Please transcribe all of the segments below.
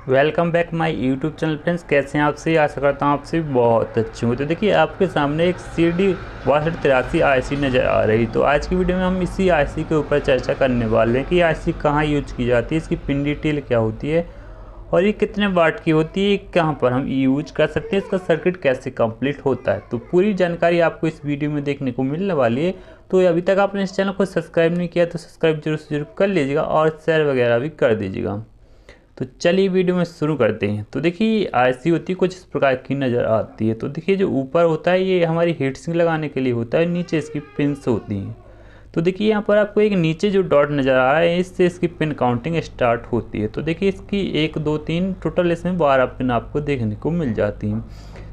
Welcome back my YouTube channel friends. कैसे हैं आपसे? आशा करता हूँ आपसे बहुत अच्छे हो। तो देखिए आपके सामने एक CD 6283 IC नज़र आ रही। तो आज की वीडियो में हम इसी IC के ऊपर चर्चा करने वाले हैं कि IC कहाँ यूज की जाती है, इसकी पिन डिटेल क्या होती है और ये कितने वाट की होती है, कहाँ पर हम यूज कर सकते हैं, इसका सर्किट कैसे कंप्लीट होता है। तो पूरी जानकारी आपको इस वीडियो में देखने को मिलने वाली है। तो अभी तक आपने इस चैनल को सब्सक्राइब नहीं किया तो सब्सक्राइब जरूर से जरूर कर लीजिएगा और शेयर वगैरह भी कर दीजिएगा। तो चलिए वीडियो में शुरू करते हैं। तो देखिए IC होती है कुछ इस प्रकार की नज़र आती है। तो देखिए जो ऊपर होता है ये हमारी हीट सिंक लगाने के लिए होता है, नीचे इसकी पिन्स होती हैं। तो देखिए यहाँ पर आपको एक नीचे जो डॉट नज़र आ रहा है इससे इसकी पिन काउंटिंग स्टार्ट होती है। तो देखिए इसकी 1 2 3 टोटल इसमें 12 पिन आपको देखने को मिल जाती हैं।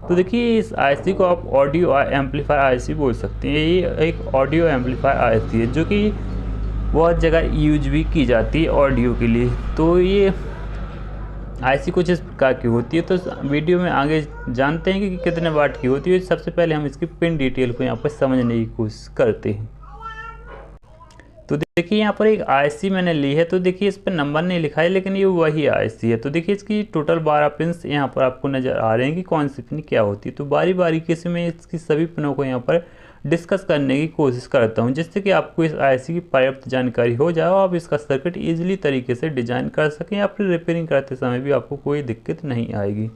तो देखिए इस IC को आप ऑडियो एम्पलीफायर IC बोल सकते हैं। ये एक ऑडियो एम्पलीफायर IC है जो कि बहुत जगह यूज भी की जाती है ऑडियो के लिए। तो ये IC कुछ इस प्रकार की होती है। तो वीडियो में आगे जानते हैं कि कितने वाट की होती है। सबसे पहले हम इसकी पिन डिटेल को यहाँ पर समझने की कोशिश करते हैं। तो देखिए यहाँ पर एक IC मैंने ली है। तो देखिए इस पर नंबर नहीं लिखा है लेकिन ये वही IC है। तो देखिए इसकी टोटल 12 पिन्स यहाँ पर आपको नज़र आ रहे हैं कि कौन सी पिन क्या होती है। तो बारी बारी से मैं इसकी सभी पिनों को यहाँ पर डिस्कस करने की कोशिश करता हूँ जिससे कि आपको इस IC की पर्याप्त जानकारी हो जाए और आप इसका सर्किट ईजिली तरीके से डिजाइन कर सकें या फिर रिपेयरिंग करते समय भी आपको कोई दिक्कत नहीं आएगी।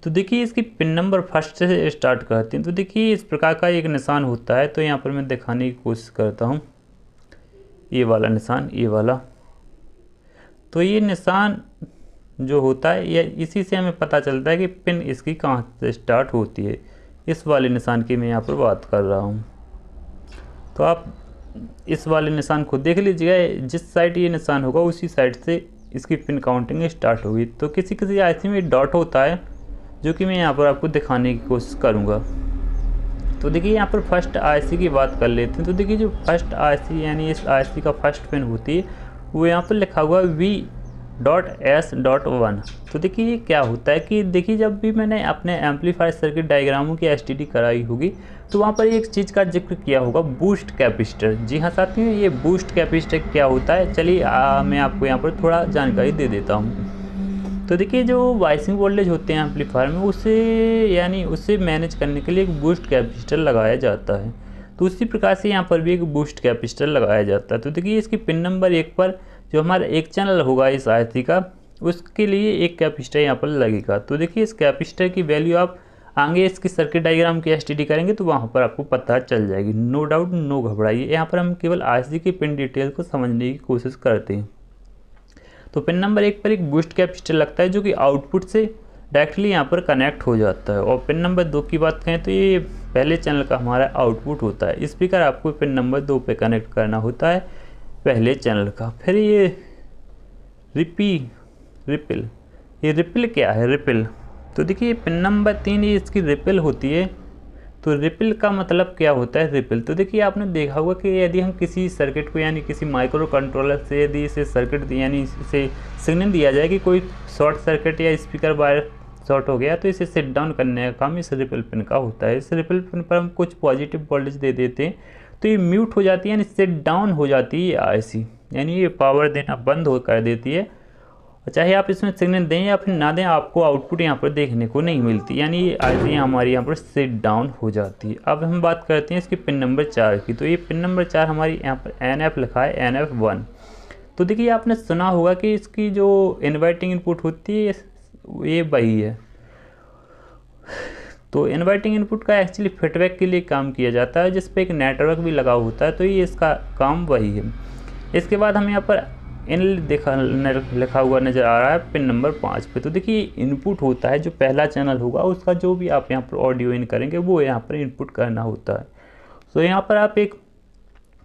तो देखिए इसकी पिन नंबर फर्स्ट से स्टार्ट करते हैं। तो देखिए इस प्रकार का एक निशान होता है। तो यहाँ पर मैं दिखाने की कोशिश करता हूँ, ये वाला निशान, ये वाला। तो ये निशान जो होता है ये इसी से हमें पता चलता है कि पिन इसकी कहाँ से स्टार्ट होती है। इस वाले निशान की मैं यहाँ पर बात कर रहा हूँ। तो आप इस वाले निशान को देख लीजिएगा, जिस साइड ये निशान होगा उसी साइड से इसकी पिन काउंटिंग स्टार्ट होगी। तो किसी किसी IC में डॉट होता है जो कि मैं यहाँ पर आपको दिखाने की कोशिश करूँगा। तो देखिए यहाँ पर फर्स्ट IC की बात कर लेते हैं। तो देखिए जो फर्स्ट IC यानी इस IC का फर्स्ट पिन होती है वो यहाँ पर लिखा हुआ V.S.1। तो देखिए ये क्या होता है कि देखिए जब भी मैंने अपने एम्पलीफायर सर्किट डायग्रामों की STD कराई होगी तो वहाँ पर एक चीज़ का जिक्र किया होगा, बूस्ट कैपेसिटर। जी हाँ साथियों, ये बूस्ट कैपेसिटर क्या होता है चलिए मैं आपको यहाँ पर थोड़ा जानकारी दे देता हूँ। तो देखिए जो वाइसिंग वोल्टेज होते हैं एम्पलीफायर में उससे मैनेज करने के लिए एक बूस्ट कैपेसिटर लगाया जाता है। तो उसी प्रकार से यहाँ पर भी एक बूस्ट कैपेसिटर लगाया जाता है। तो देखिए इसकी पिन नंबर 1 पर जो हमारा एक चैनल होगा इस IC का, उसके लिए एक कैपेसिटर यहाँ पर लगेगा। तो देखिए इस कैपेसिटर की वैल्यू आप आगे इसकी सर्किट डायग्राम की STD करेंगे तो वहाँ पर आपको पता चल जाएगी। नो डाउट, नो घबराइए। यहाँ पर हम केवल IC की पिन डिटेल को समझने की कोशिश करते हैं। तो पिन नंबर 1 पर एक बूस्ट कैपेसिटर लगता है जो कि आउटपुट से डायरेक्टली यहाँ पर कनेक्ट हो जाता है। और पिन नंबर 2 की बात करें तो ये पहले चैनल का हमारा आउटपुट होता है। स्पीकर आपको पिन नंबर 2 पे कनेक्ट करना होता है पहले चैनल का। फिर ये रिपिल, ये रिपिल क्या है? रिपिल, तो देखिए पिन नंबर 3 ये इसकी रिपिल होती है। तो रिपिल का मतलब क्या होता है? रिपिल, तो देखिए आपने देखा होगा कि यदि हम किसी सर्किट को यानी किसी माइक्रो कंट्रोलर से यदि इसे सर्किट यानी इसे सिग्नल दिया जाए कि कोई शॉर्ट सर्किट या स्पीकर वायर शॉर्ट हो गया तो इसे सेट डाउन करने का काम इस रिपिल पिन का होता है। इस रिपिल पिन पर हम कुछ पॉजिटिव वोल्टेज दे देते हैं तो ये म्यूट हो जाती है यानी सेट डाउन हो जाती है ये IC, यानी ये पावर देना बंद हो कर देती है। चाहे आप इसमें सिग्नल दें या फिर ना दें आपको आउटपुट यहाँ पर देखने को नहीं मिलती, यानी ये IC हमारी यहाँ पर सेट डाउन हो जाती है। अब हम बात करते हैं इसकी पिन नंबर 4 की। तो ये पिन नंबर 4 हमारी यहाँ पर NF लिखा है, NF1। तो देखिए आपने सुना होगा कि इसकी जो इन्वर्टिंग इनपुट होती है ये वही है। तो इन्वर्टिंग इनपुट का एक्चुअली फीडबैक के लिए काम किया जाता है जिस पे एक नेटवर्क भी लगा होता है। तो ये इसका काम वही है। इसके बाद हमें यहाँ पर लिखा हुआ नज़र आ रहा है पिन नंबर 5 पे। तो देखिए इनपुट होता है जो पहला चैनल होगा उसका जो भी आप यहाँ पर ऑडियो इन करेंगे वो यहाँ पर इनपुट करना होता है। तो यहाँ पर आप एक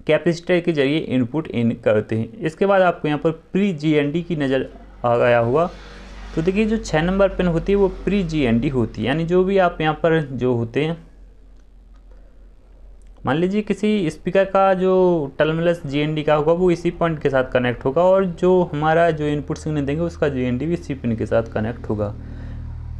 कैपेसिटर के जरिए इनपुट इन करते हैं। इसके बाद आपको यहाँ पर प्री GND की नज़र आ गया होगा। तो देखिए जो 6 नंबर पिन होती है वो प्री GND होती है, यानी जो भी आप यहाँ पर जो होते हैं, मान लीजिए किसी स्पीकर का जो टर्मिनल्स GND का होगा वो इसी पॉइंट के साथ कनेक्ट होगा और जो हमारा जो इनपुट सिग्नल देंगे उसका GND भी इसी पिन के साथ कनेक्ट होगा।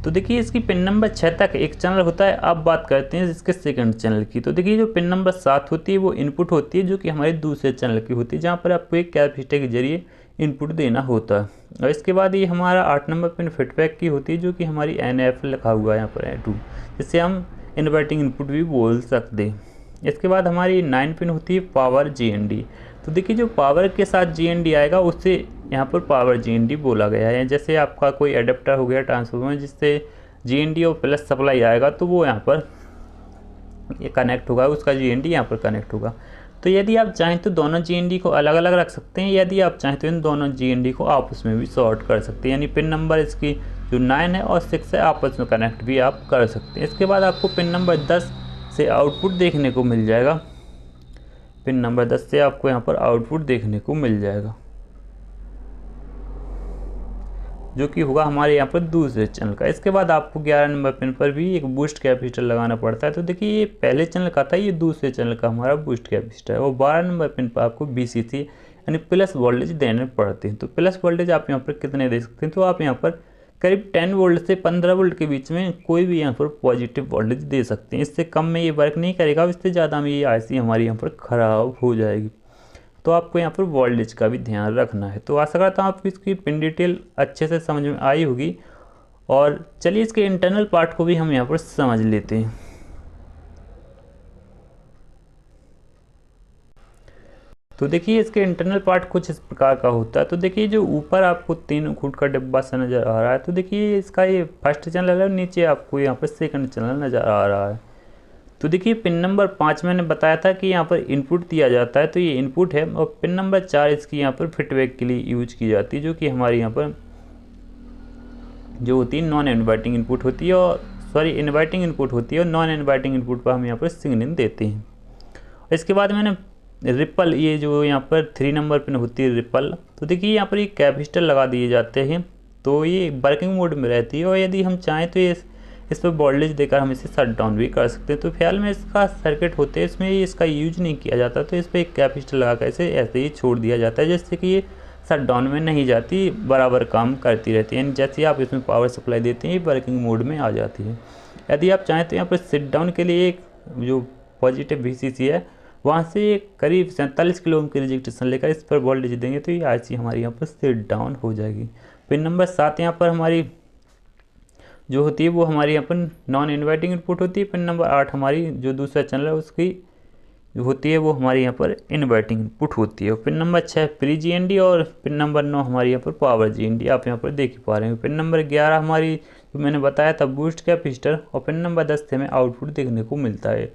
तो देखिए इसकी पिन नंबर 6 तक एक चैनल होता है। अब बात करते हैं इसके सेकंड चैनल की। तो देखिए जो पिन नंबर 7 होती है वो इनपुट होती है जो कि हमारे दूसरे चैनल की होती है, जहाँ पर आपको एक कैपेसिटर के जरिए इनपुट देना होता है। और इसके बाद ये हमारा 8 नंबर पिन फीडबैक की होती है, जो कि हमारी NF लिखा हुआ है यहाँ पर N2, जिससे हम इन्वर्टिंग इनपुट भी बोल सकते हैं। इसके बाद हमारी 9 पिन होती है पावर GND। तो देखिए जो पावर के साथ GND आएगा उससे यहाँ पर पावर GND बोला गया है। जैसे आपका कोई एडेप्टर हो गया ट्रांसफार्मर जिससे GND और प्लस सप्लाई आएगा, तो वो यहाँ पर ये कनेक्ट होगा, उसका GND यहाँ पर कनेक्ट होगा। तो यदि आप चाहें तो दोनों GND को अलग अलग रख सकते हैं, यदि आप चाहें तो इन दोनों GND को आपस में भी सॉर्ट कर सकते हैं, यानी पिन नंबर इसकी जो 9 है और 6 है आपस में कनेक्ट भी आप कर सकते हैं। इसके बाद आपको पिन नंबर 10 से आउटपुट देखने को मिल जाएगा। पिन नंबर 10 से आपको यहाँ पर आउटपुट देखने को मिल जाएगा, जो कि होगा हमारे यहाँ पर दूसरे चैनल का। इसके बाद आपको 11 नंबर पिन पर भी एक बूस्ट कैपेसिटर लगाना पड़ता है। तो देखिए ये पहले चैनल का था, ये दूसरे चैनल का हमारा बूस्ट कैपेसिटर है। और 12 नंबर पिन पर आपको BCC यानी प्लस वोल्टेज देने पड़ते हैं। तो प्लस वोल्टेज आप यहाँ पर कितने दे सकते हैं, तो आप यहाँ पर करीब 10 वोल्ट से 15 वोल्ट के बीच में कोई भी यहाँ पर पॉजिटिव वोल्टेज दे सकते हैं। इससे कम में ये वर्क नहीं करेगा, इससे ज़्यादा में ये IC हमारी यहाँ पर ख़राब हो जाएगी। तो आपको यहाँ पर वोल्टेज का भी ध्यान रखना है। तो आशा करता हूँ आपको इसकी पिन डिटेल अच्छे से समझ में आई होगी। और चलिए इसके इंटरनल पार्ट को भी हम यहाँ पर समझ लेते हैं। तो देखिए इसके इंटरनल पार्ट कुछ इस प्रकार का होता है। तो देखिए जो ऊपर आपको 3 फुट का डिब्बा सा नज़र आ रहा है, तो देखिए इसका ये फर्स्ट चैनल है, नीचे आपको यहाँ पर सेकंड चैनल नज़र आ रहा है। तो देखिए पिन नंबर 5 मैंने बताया था कि यहाँ पर इनपुट दिया जाता है, तो ये इनपुट है। और पिन नंबर 4 इसकी यहाँ पर फीडबैक के लिए यूज की जाती है, जो कि हमारी यहाँ पर जो होती है नॉन इन्वर्टिंग इनपुट होती है, और इन्वर्टिंग इनपुट होती है, और नॉन इन्वर्टिंग इनपुट पर हम यहाँ पर सिग्नल देते हैं। इसके बाद मैंने रिपल, ये जो यहाँ पर 3 नंबर पिन होती है रिपल, तो देखिए यहाँ पर ये कैपेसिटर लगा दिए जाते हैं, तो ये वर्किंग मोड में रहती है। और यदि हम चाहें तो ये इस पर वोल्टेज देकर हम इसे शट डाउन भी कर सकते हैं। तो फिलहाल में इसका सर्किट होते हैं, इसमें इसका यूज नहीं किया जाता, तो इस पर एक कैपेसिटर लगाकर इसे ऐसे ही छोड़ दिया जाता है, जिससे कि ये शट डाउन में नहीं जाती, बराबर काम करती रहती है। यानी जैसे आप इसमें पावर सप्लाई देते हैं ये वर्किंग मोड में आ जाती है। यदि आप चाहें तो यहाँ पर सिट डाउन के लिए एक जो पॉजिटिव VCC है वहाँ से करीब 47 किलो ओम की रजिस्ट्रेशन लेकर इस पर वोल्टेज देंगे, तो ये IC हमारी यहाँ पर सिट डाउन हो जाएगी। पिन नंबर 7 यहाँ पर हमारी जो होती है वो हमारी यहाँ पर नॉन इन्वर्टिंग इनपुट होती है। पिन नंबर 8 हमारी जो दूसरा चैनल है उसकी जो होती है वो हमारी यहाँ पर इन्वर्टिंग इनपुट होती है। और पिन नंबर 6 प्री GND, और पिन नंबर 9 हमारी यहाँ पर पावर GND आप यहाँ पर देख पा रहे हैं। पिन नंबर 11 हमारी जो मैंने बताया था बूस्ट कैपेसिटर, और पिन नंबर 10 से हमें आउटपुट देखने को मिलता है।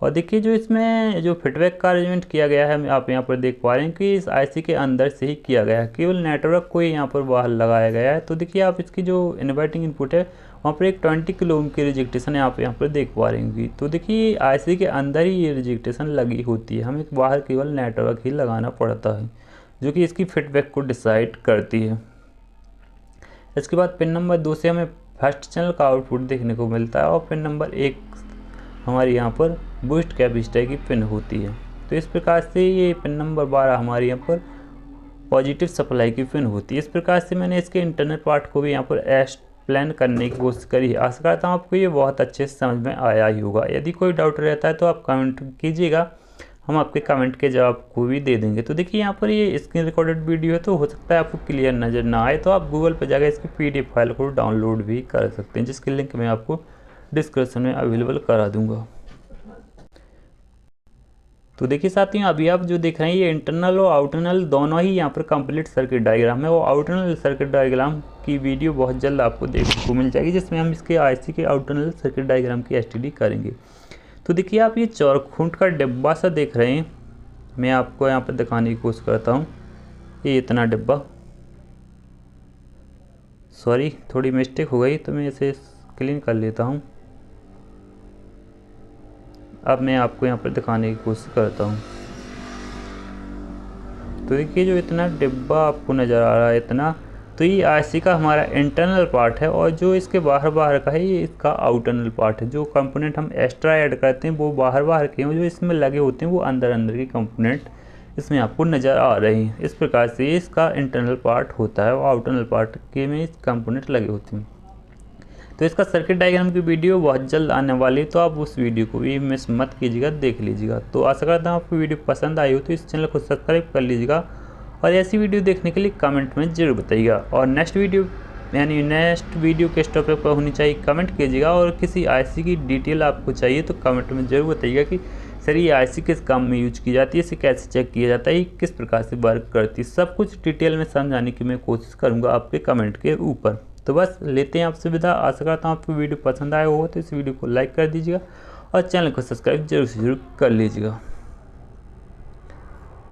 और देखिए जो इसमें जो फीडबैक का अरेंजमेंट किया गया है आप यहाँ पर देख पा रहे हैं कि इस IC के अंदर से ही किया गया है, केवल नेटवर्क को ही यहाँ पर बाहर लगाया गया है। तो देखिए आप इसकी जो इन्वर्टिंग इनपुट है वहाँ पर एक 20 किलो ओम की रिजेक्टेशन आप यहाँ पर देख पा रहे होंगी। तो देखिए IC के अंदर ही ये रिजेक्टेशन लगी होती है, हमें बाहर केवल नेटवर्क ही लगाना पड़ता है, जो कि इसकी फीडबैक को डिसाइड करती है। इसके बाद पिन नंबर 2 से हमें फर्स्ट चैनल का आउटपुट देखने को मिलता है, और पिन नंबर 1 हमारी यहाँ पर बूस्ट कैपेसिटर की पिन होती है। तो इस प्रकार से ये पिन नंबर 12 हमारी यहाँ पर पॉजिटिव सप्लाई की पिन होती है। इस प्रकार से मैंने इसके इंटरनल पार्ट को भी यहाँ पर एक्सप्लेन करने की कोशिश करी है। आशा करता हूँ आपको ये बहुत अच्छे से समझ में आया ही होगा। यदि कोई डाउट रहता है तो आप कमेंट कीजिएगा, हम आपके कमेंट के जवाब को भी दे देंगे। तो देखिए यहाँ पर ये स्क्रीन रिकॉर्डेड वीडियो है, तो हो सकता है आपको क्लियर नज़र ना आए, तो आप गूगल पर जाकर इसकी PDF फाइल को डाउनलोड भी कर सकते हैं, जिसकी लिंक मैं आपको डिस्क्रिप्शन में अवेलेबल करा दूंगा। तो देखिए साथियों अभी आप जो देख रहे हैं ये इंटरनल और आउटरनल दोनों ही यहाँ पर कंप्लीट सर्किट डायग्राम है। और आउटरनल सर्किट डायग्राम की वीडियो बहुत जल्द आपको देखने को मिल जाएगी, जिसमें हम इसके IC के आउटरनल सर्किट डायग्राम की STD करेंगे। तो देखिए आप ये चौखुंट का डिब्बा सा देख रहे हैं, मैं आपको यहाँ पर दिखाने की कोशिश करता हूँ। ये इतना डिब्बा, सॉरी थोड़ी मिस्टेक हो गई तो मैं इसे क्लीन कर लेता हूँ। अब मैं आपको यहाँ पर दिखाने की कोशिश करता हूँ। तो देखिए जो इतना डिब्बा आपको नज़र आ रहा है इतना, तो ये IC का हमारा इंटरनल पार्ट है, और जो इसके बाहर का है ये इसका आउटरनल पार्ट है। जो कंपोनेंट हम एक्स्ट्रा ऐड करते हैं वो बाहर के हैं, जो इसमें लगे होते हैं वो अंदर के कंपोनेंट इसमें आपको नज़र आ रहे हैं। इस प्रकार से इसका इंटरनल पार्ट होता है और आउटरनल पार्ट के में कंपोनेंट लगे होते हैं। तो इसका सर्किट डायग्राम की वीडियो बहुत जल्द आने वाली है, तो आप उस वीडियो को भी मिस मत कीजिएगा, देख लीजिएगा। तो आशा करता हूँ आपको वीडियो पसंद आई हो, तो इस चैनल को सब्सक्राइब कर लीजिएगा और ऐसी वीडियो देखने के लिए कमेंट में ज़रूर बताइएगा। और नेक्स्ट वीडियो किस टॉपिक पर होनी चाहिए कमेंट कीजिएगा। और किसी आईसी की डिटेल आपको चाहिए तो कमेंट में ज़रूर बताइएगा कि सर ये आईसी किस काम में यूज की जाती है, इसे कैसे चेक किया जाता है, किस प्रकार से वर्क करती है, सब कुछ डिटेल में समझाने की मैं कोशिश करूँगा आपके कमेंट के ऊपर। तो बस लेते हैं आपसे विदा। आशा करता हूँ आपको वीडियो पसंद आया हो, तो इस वीडियो को लाइक कर दीजिएगा और चैनल को सब्सक्राइब जरूर से जरूर कर लीजिएगा।